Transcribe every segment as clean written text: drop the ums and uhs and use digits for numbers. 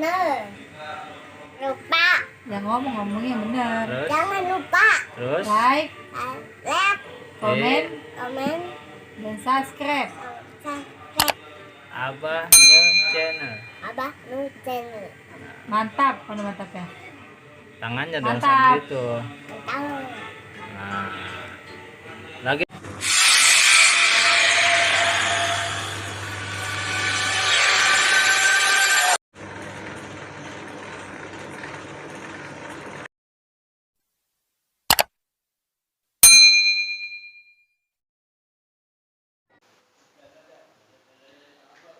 bener. Lupa. Yang ngomongnya bener. Terus? Jangan lupa. Terus? Like, Like, komen, dan subscribe. subscribe. Abah New Channel. Abah Nu Channel. Mantap, mana mantapnya? Tangannya dong Mantap. sambil itu. Tahu. Nah. Lagi.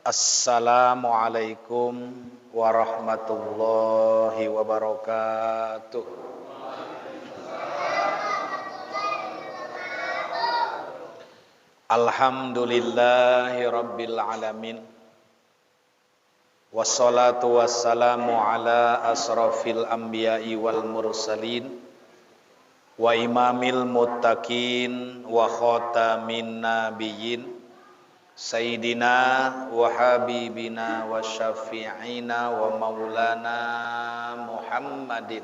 Assalamualaikum warahmatullahi wabarakatuh. Alhamdulillahi rabbil alamin. Wassalatu wassalamu ala asrafil anbiya'i wal mursalin wa imamil muttaqin wa khatamin nabiyyin Sayyidina wa habibina wa syafi'ina wa maulana Muhammadin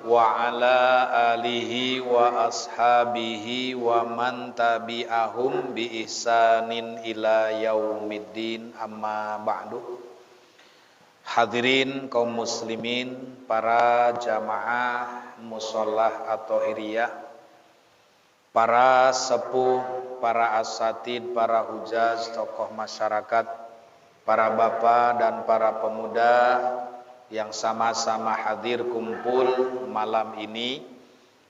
wa ala alihi wa ashabihi wa man tabi'ahum bi ihsanin ila yaumiddin, amma ba'du. Hadirin kaum muslimin, para jamaah mushollah atau hiriyah, para sepuh, para asatid, para hujaz, tokoh masyarakat, para bapak dan para pemuda yang sama-sama hadir kumpul malam ini,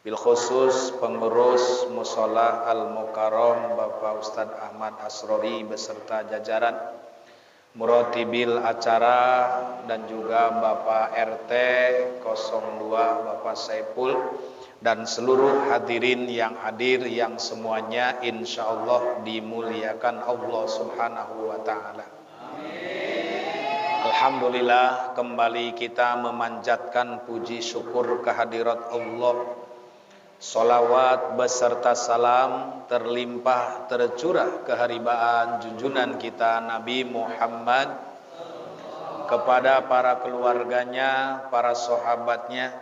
bil khusus pengurus Musholah Al-Mukarram Bapak Ustadz Ahmad Asrori beserta jajaran muratibil acara dan juga Bapak RT 02 Bapak Saipul dan seluruh hadirin yang hadir yang semuanya insyaallah dimuliakan Allah Subhanahu wa taala. Alhamdulillah, kembali kita memanjatkan puji syukur kehadirat Allah. Salawat beserta salam terlimpah tercurah keharibaan junjungan kita Nabi Muhammad kepada para keluarganya, para sahabatnya,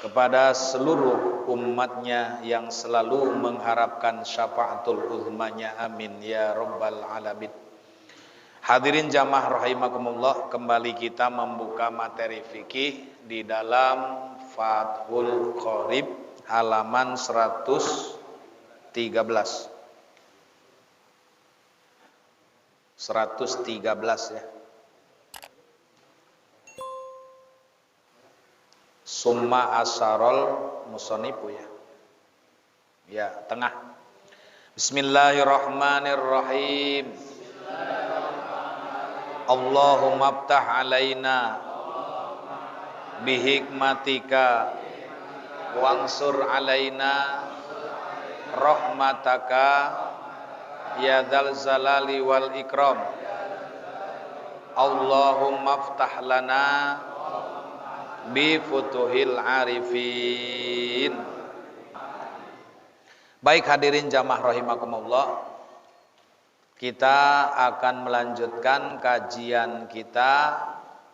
kepada seluruh umatnya yang selalu mengharapkan syafaatul uzmanya, amin ya rabbal alamin. Hadirin jamaah rahimakumullah, kembali kita membuka materi fikih di dalam Fathul Qorib halaman 113 ya. Summa asarol musonipu ya. Ya, tengah. Bismillahirrahmanirrahim. Allahumma aftah alaina bihikmatika wansur alaina rahmataka ya dzal zalali wal ikram. Allahumma aftah lana bi futuhil arifin. Baik hadirin jamaah rahimakumullah, kita akan melanjutkan kajian kita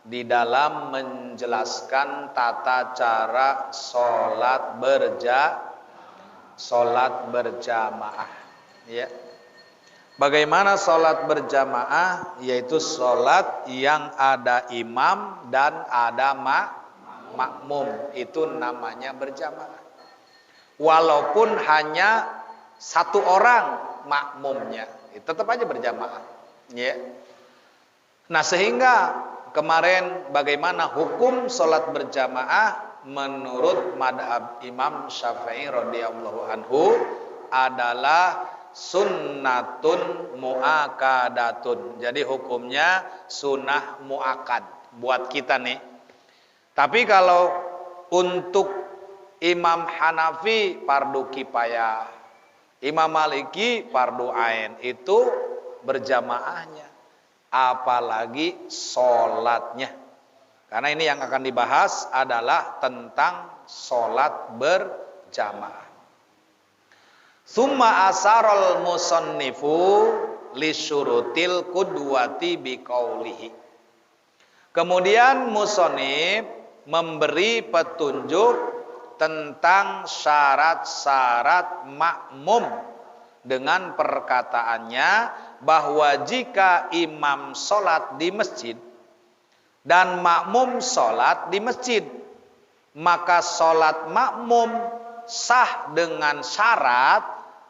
di dalam menjelaskan tata cara sholat berjamaah ya. Bagaimana sholat berjamaah? Yaitu sholat yang ada imam dan ada makmum, itu namanya berjamaah. Walaupun hanya satu orang makmumnya, tetap aja berjamaah ya. Nah, sehingga kemarin bagaimana hukum sholat berjamaah menurut madhab Imam Syafi'i radhiyallahu anhu adalah sunnatun mu'akadatun. Jadi hukumnya sunnah mu'akad buat kita nih. Tapi kalau untuk Imam Hanafi fardu kifayah, Imam Maliki fardu ain, itu berjamaahnya, apalagi sholatnya. Karena ini yang akan dibahas adalah tentang sholat berjamaah. Summa asarol musannifu li syurutil qudwati biqaulihi. Kemudian musonib memberi petunjuk tentang syarat-syarat makmum dengan perkataannya bahwa jika imam sholat di masjid dan makmum sholat di masjid, maka sholat makmum sah dengan syarat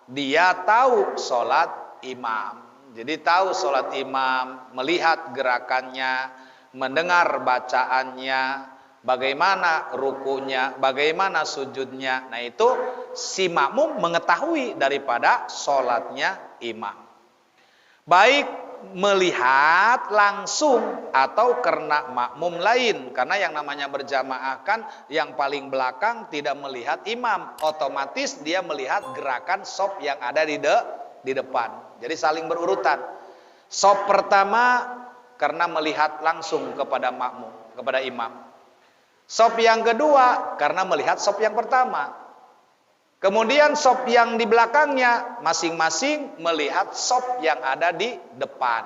dia tahu sholat imam. Jadi tahu sholat imam, melihat gerakannya, mendengar bacaannya, bagaimana rukunya, bagaimana sujudnya. Nah itu si makmum mengetahui daripada sholatnya imam. Baik melihat langsung atau karena makmum lain. Karena yang namanya berjamaah kan yang paling belakang tidak melihat imam, otomatis dia melihat gerakan shaf yang ada di depan. Jadi saling berurutan. Shaf pertama karena melihat langsung kepada makmum, kepada imam. Shaf yang kedua karena melihat shaf yang pertama. Kemudian shaf yang di belakangnya masing-masing melihat shaf yang ada di depan.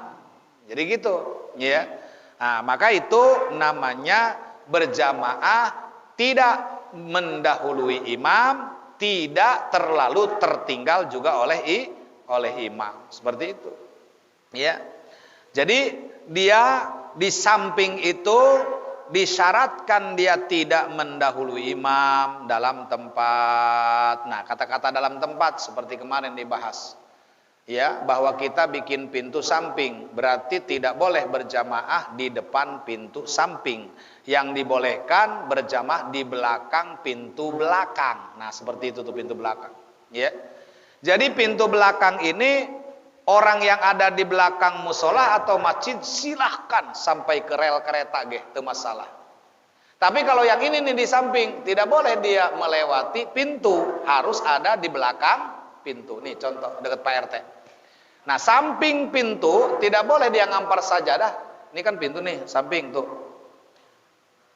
Jadi gitu, ya. Nah, maka itu namanya berjamaah tidak mendahului imam, tidak terlalu tertinggal juga oleh imam. Seperti itu. Ya. Jadi dia di samping itu disyaratkan dia tidak mendahului imam dalam tempat. Nah, kata-kata dalam tempat seperti kemarin dibahas. Ya, bahwa kita bikin pintu samping, berarti tidak boleh berjamaah di depan pintu samping. Yang dibolehkan berjamaah di belakang pintu belakang. Nah, seperti itu tuh pintu belakang. Ya. Jadi pintu belakang ini orang yang ada di belakang musola atau masjid silahkan sampai ke rel kereta itu masalah. Tapi kalau yang ini nih di samping, tidak boleh dia melewati pintu, harus ada di belakang pintu. Nih contoh dekat Pak RT. Nah samping pintu tidak boleh dia ngampar sajadah. Ini kan pintu nih samping tuh.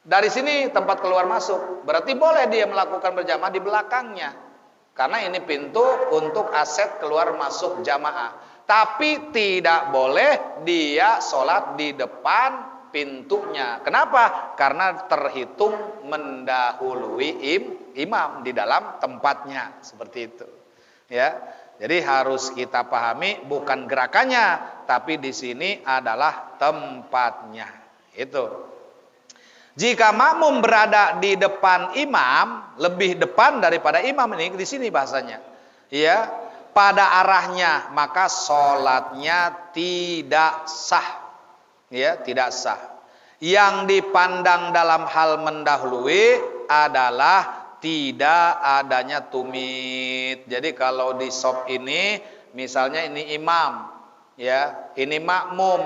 Dari sini tempat keluar masuk, berarti boleh dia melakukan berjamaah di belakangnya. Karena ini pintu untuk aset keluar masuk jamaah. Tapi tidak boleh dia sholat di depan pintunya. Kenapa? Karena terhitung mendahului imam di dalam tempatnya. Seperti itu. Ya, jadi harus kita pahami bukan gerakannya, tapi di sini adalah tempatnya. Itu. Jika makmum berada di depan imam, lebih depan daripada imam ini di sini bahasanya. Ya. Pada arahnya, maka sholatnya tidak sah. Ya, tidak sah. Yang dipandang dalam hal mendahului adalah tidak adanya tumit. Jadi kalau di shaf ini, misalnya ini imam, ya, ini makmum.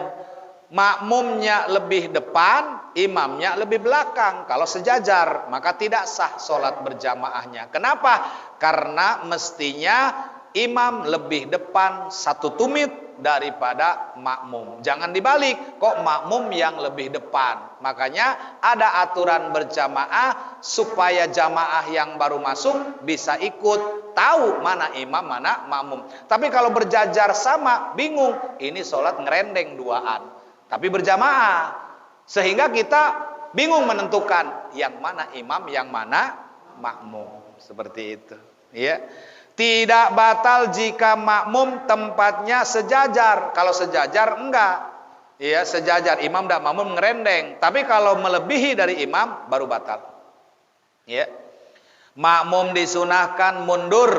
Makmumnya lebih depan, imamnya lebih belakang. Kalau sejajar, maka tidak sah sholat berjamaahnya. Kenapa? Karena mestinya imam lebih depan satu tumit daripada makmum. Jangan dibalik, kok makmum yang lebih depan. Makanya ada aturan berjamaah supaya jamaah yang baru masuk bisa ikut tahu mana imam, mana makmum. Tapi kalau berjajar sama, bingung. Ini sholat ngerendeng duaan. Tapi berjamaah. Sehingga kita bingung menentukan yang mana imam, yang mana makmum. Seperti itu. Ya. Tidak batal jika makmum tempatnya sejajar. Kalau sejajar enggak. Ya, sejajar imam dan makmum ngerendeng. Tapi kalau melebihi dari imam baru batal. Ya. Makmum disunahkan mundur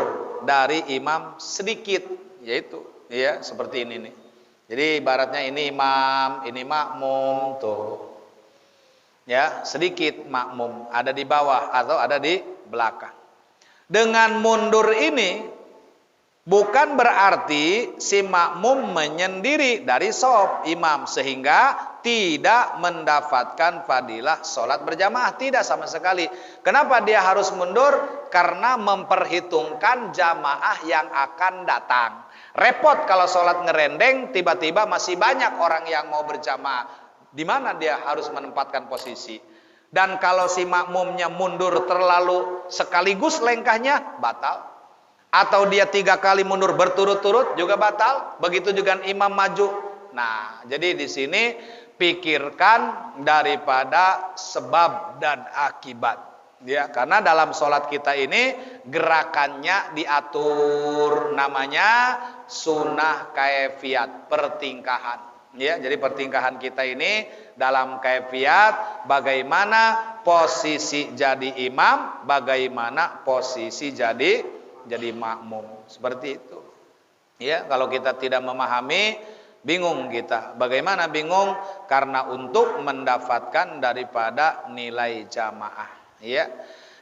dari imam sedikit, yaitu ya seperti ini nih. Jadi ibaratnya ini imam, ini makmum tuh. Ya, sedikit makmum ada di bawah atau ada di belakang. Dengan mundur ini bukan berarti si makmum menyendiri dari shaf imam sehingga tidak mendapatkan fadilah sholat berjamaah, tidak sama sekali. Kenapa dia harus mundur? Karena memperhitungkan jamaah yang akan datang. Repot kalau sholat ngerendeng tiba-tiba masih banyak orang yang mau berjamaah. Di mana dia harus menempatkan posisi? Dan kalau si makmumnya mundur terlalu sekaligus langkahnya batal. Atau dia 3 kali mundur berturut-turut juga batal. Begitu juga imam maju. Nah, jadi di sini pikirkan daripada sebab dan akibat. Ya, karena dalam sholat kita ini gerakannya diatur, namanya sunnah kaifiat, pertingkahan. Ya, jadi pertingkahan kita ini dalam kaifiat bagaimana posisi jadi imam, bagaimana posisi jadi makmum. Seperti itu. Ya, kalau kita tidak memahami, bingung kita. Bagaimana bingung? Karena untuk mendapatkan daripada nilai jamaah. Ya,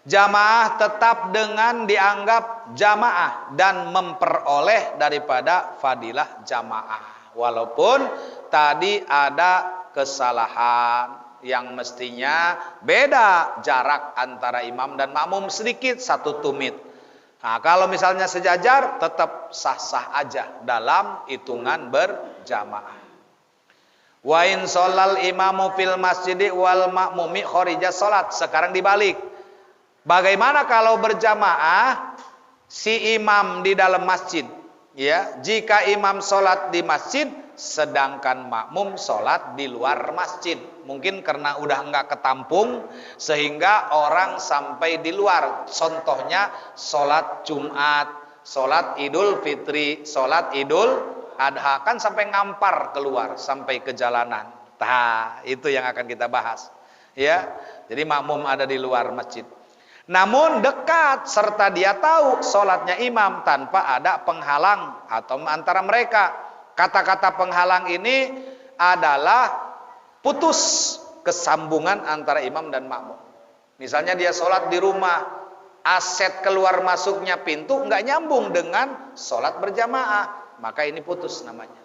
jamaah tetap dengan dianggap jamaah dan memperoleh daripada fadilah jamaah. Walaupun tadi ada kesalahan yang mestinya beda jarak antara imam dan makmum sedikit 1 tumit. Nah, kalau misalnya sejajar tetap sah-sah aja dalam hitungan berjamaah. Wa in sholal imamu fil masjidi wal makmumi kharija sholat. Sekarang dibalik. Bagaimana kalau berjamaah si imam di dalam masjid? Ya, jika imam sholat di masjid, sedangkan makmum sholat di luar masjid. Mungkin karena udah nggak ketampung sehingga orang sampai di luar. Contohnya sholat Jumat, sholat Idul Fitri, sholat Idul Adha, kan sampai ngampar keluar, sampai ke jalanan. Nah, itu yang akan kita bahas. Ya, jadi makmum ada di luar masjid. Namun dekat serta dia tahu sholatnya imam tanpa ada penghalang atau antara mereka. Kata-kata penghalang ini adalah putus kesambungan antara imam dan makmum. Misalnya dia sholat di rumah, aset keluar masuknya pintu nggak nyambung dengan sholat berjamaah. Maka ini putus namanya.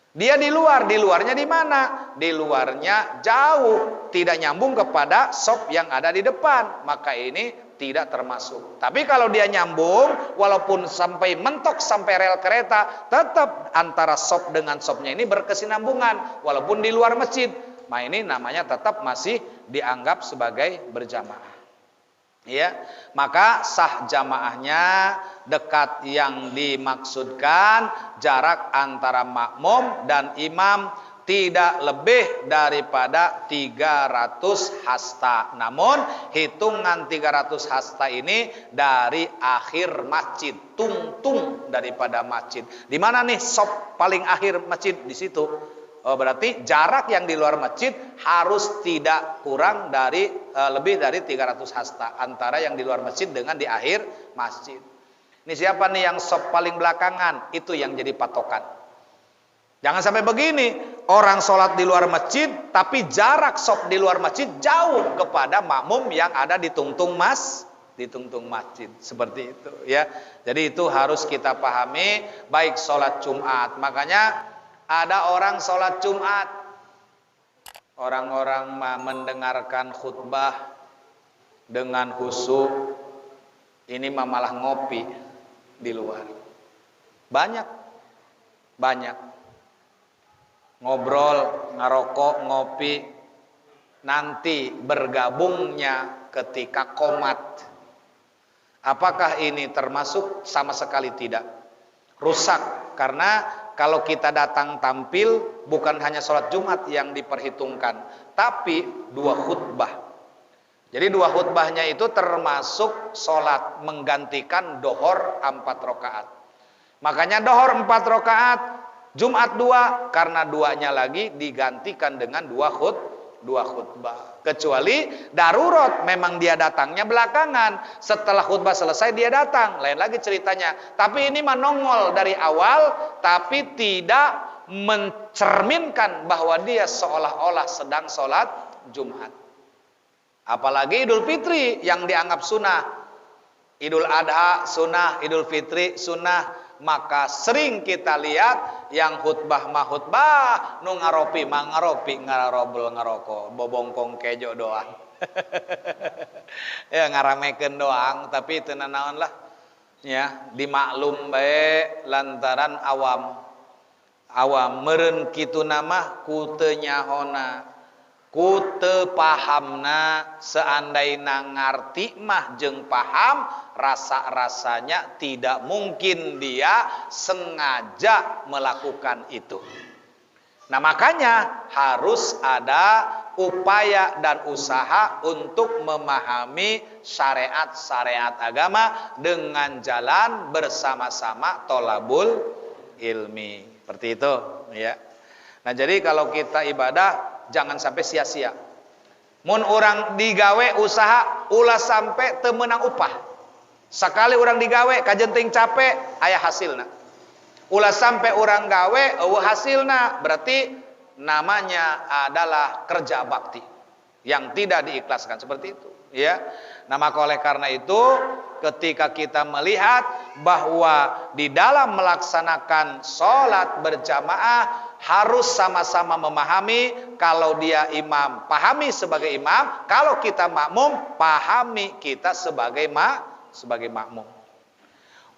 Dia di luar, di luarnya di mana? Di luarnya jauh, tidak nyambung kepada sop yang ada di depan. Maka ini tidak termasuk. Tapi kalau dia nyambung, walaupun sampai mentok sampai rel kereta, tetap antara sop dengan sopnya ini berkesinambungan, walaupun di luar masjid. Nah, ini namanya tetap masih dianggap sebagai berjamaah. Ya, maka sah jamaahnya dekat yang dimaksudkan jarak antara makmum dan imam tidak lebih daripada 300 hasta. Namun hitungan 300 hasta ini dari akhir masjid, tung daripada masjid. Di mana nih sop paling akhir masjid? Di situ. Oh, berarti jarak yang di luar masjid harus tidak kurang dari lebih dari 300 hasta antara yang di luar masjid dengan di akhir masjid. Ini siapa nih yang sop paling belakangan? Itu yang jadi patokan. Jangan sampai begini, orang sholat di luar masjid tapi jarak sop di luar masjid jauh kepada makmum yang ada di tungtung masjid. Seperti itu ya. Jadi itu harus kita pahami baik sholat Jumat. Makanya ada orang sholat Jumat, orang-orang mendengarkan khutbah dengan khusyuk, ini malah ngopi di luar. Banyak ngobrol, ngerokok, ngopi. Nanti bergabungnya ketika qomat. Apakah ini termasuk? Sama sekali tidak. Rusak, karena kalau kita datang tampil bukan hanya sholat Jumat yang diperhitungkan, tapi 2 khutbah. Jadi 2 khutbahnya itu termasuk sholat menggantikan dohor 4 rakaat. Makanya dohor 4 rakaat, Jumat 2, karena 2-nya lagi digantikan dengan 2 khutbah. Kecuali darurat, memang dia datangnya belakangan, setelah khutbah selesai dia datang, lain lagi ceritanya. Tapi ini menongol dari awal, tapi tidak mencerminkan bahwa dia seolah-olah sedang sholat Jumat. Apalagi Idul Fitri yang dianggap sunnah, Idul Adha sunnah, Idul Fitri sunnah. Maka sering kita lihat yang khutbah nu ngaropi ngarobel ngaroko bobongkong kejo doang. Ya ngaramekeun doang, tapi teu naon lah. Ya, dimaklum bae lantaran awam meureun kitu nama ku teu nyahona, ku teu pahamna. Seandaina ngarti mah jeung paham, rasa-rasanya tidak mungkin dia sengaja melakukan itu. Nah, makanya harus ada upaya dan usaha untuk memahami syariat-syariat agama dengan jalan bersama-sama tolabul ilmi. Seperti itu, ya. Nah, jadi kalau kita ibadah jangan sampai sia-sia. Mun orang digawe usaha ulah sampai teu meunang upah. Sekali orang digawe kajenting capek aya hasilna. Ulah sampai orang gawe eueuh hasilna, berarti namanya adalah kerja bakti yang tidak diikhlaskan, seperti itu, ya. Nah, maka oleh karena itu ketika kita melihat bahwa di dalam melaksanakan sholat berjamaah harus sama-sama memahami, kalau dia imam pahami sebagai imam, kalau kita makmum pahami kita sebagai makmum.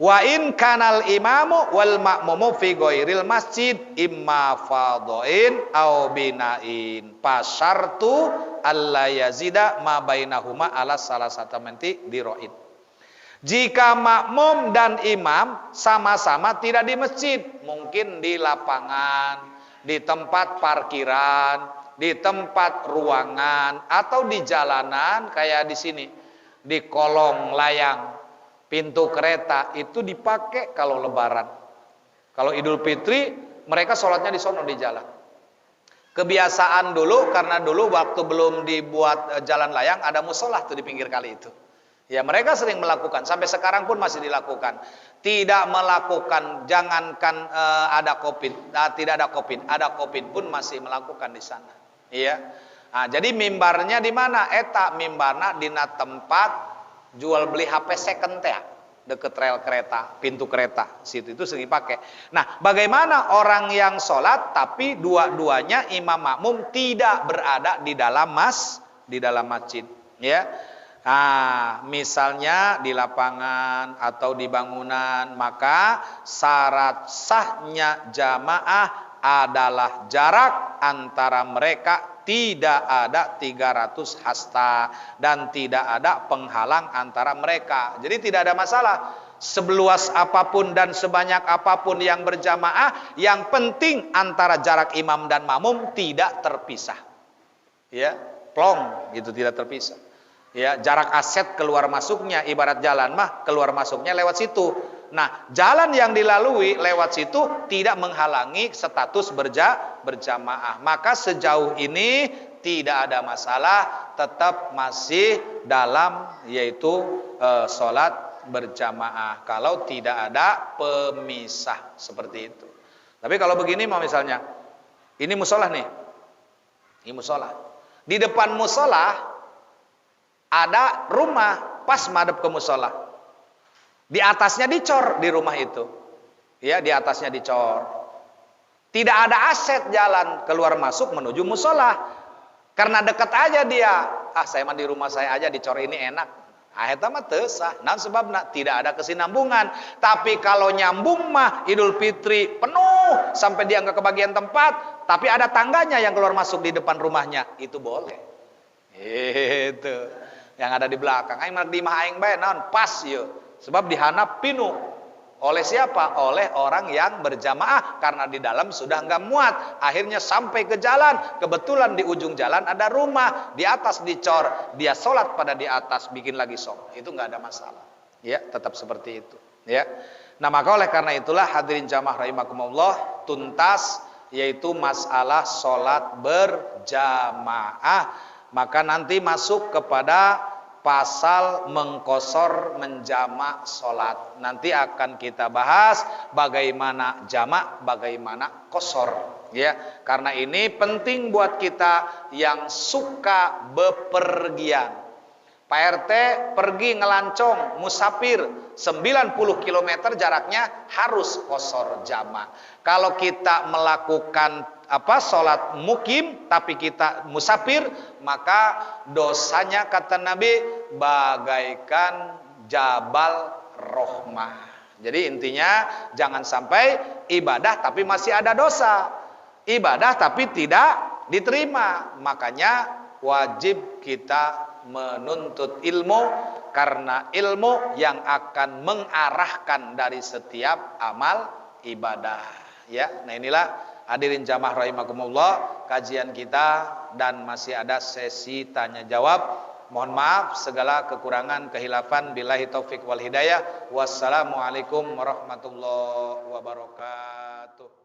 Wa in kanal imamu wal makmumu fi ghairil masjid imma fadhain aw binain pasartu alla yazida ma bainahuma ala salasatamenti diroid. Jika makmum dan imam sama-sama tidak di masjid, mungkin di lapangan, di tempat parkiran, di tempat ruangan, atau di jalanan kayak di sini, di kolong layang pintu kereta itu dipakai kalau lebaran. Kalau Idul Fitri mereka sholatnya di sono di jalan. Kebiasaan dulu, karena dulu waktu belum dibuat jalan layang ada musola tuh di pinggir kali itu. Ya, mereka sering melakukan, sampai sekarang pun masih dilakukan. Tidak melakukan, jangankan ada Covid, tidak ada Covid, ada Covid pun masih melakukan di sana. Iya. Nah, jadi mimbarnya di mana? Eta mimbarna dina tempat jual beli HP second teh, deket rel kereta, pintu kereta, situ itu sering dipakai. Nah, bagaimana orang yang sholat tapi dua-duanya imam makmum tidak berada di dalam masjid, ya? Nah, misalnya di lapangan atau di bangunan, maka syarat sahnya jamaah adalah jarak antara mereka tidak ada 300 hasta dan tidak ada penghalang antara mereka. Jadi tidak ada masalah. Sebeluas apapun dan sebanyak apapun yang berjamaah, yang penting antara jarak imam dan makmum tidak terpisah. Ya, plong gitu, tidak terpisah. Ya, jarak aset keluar masuknya ibarat jalan mah keluar masuknya lewat situ. Nah, jalan yang dilalui lewat situ tidak menghalangi status berjamaah. Maka sejauh ini tidak ada masalah, tetap masih dalam yaitu sholat berjamaah. Kalau tidak ada pemisah seperti itu. Tapi kalau begini mau misalnya, ini musola nih, ini musola. Di depan musola ada rumah pas madep ke musola. Di atasnya dicor di rumah itu. Ya, di atasnya dicor. Tidak ada aset jalan keluar masuk menuju musola. Karena dekat aja dia. Saya mah di rumah saya aja dicor ini enak. Eta mah teu sah. Nah, sebabna tidak ada kesinambungan. Tapi kalau nyambung mah Idul Fitri penuh sampai dia enggak kebagian tempat, tapi ada tangganya yang keluar masuk di depan rumahnya, itu boleh. Itu. Yang ada di belakang. Aing mah di mah aing bae naon pas yeuh. Sebab dihanap pinuh. Oleh siapa? Oleh orang yang berjamaah. Karena di dalam sudah enggak muat. Akhirnya sampai ke jalan. Kebetulan di ujung jalan ada rumah. Di atas dicor. Dia sholat pada di atas. Bikin lagi sok. Itu enggak ada masalah. Ya, tetap seperti itu. Ya. Nah, maka oleh karena itulah hadirin jamaah rahimakumullah. Tuntas. Yaitu masalah sholat berjamaah. Maka nanti masuk kepada pasal mengkosor menjamak sholat. Nanti akan kita bahas bagaimana jamak, bagaimana kosor. Ya, karena ini penting buat kita yang suka bepergian. Pak RT pergi ngelancong, musafir 90 km jaraknya harus kosor jamak. Kalau kita melakukan sholat mukim tapi kita musafir, maka dosanya kata Nabi bagaikan jabal rohmah. Jadi intinya jangan sampai ibadah tapi masih ada dosa, ibadah tapi tidak diterima. Makanya wajib kita menuntut ilmu, karena ilmu yang akan mengarahkan dari setiap amal ibadah. Ya, nah inilah Hadirin jamaah rahimakumullah, kajian kita dan masih ada sesi tanya jawab. Mohon maaf segala kekurangan, kehilafan, billahi taufik wal hidayah. Wassalamualaikum warahmatullahi wabarakatuh.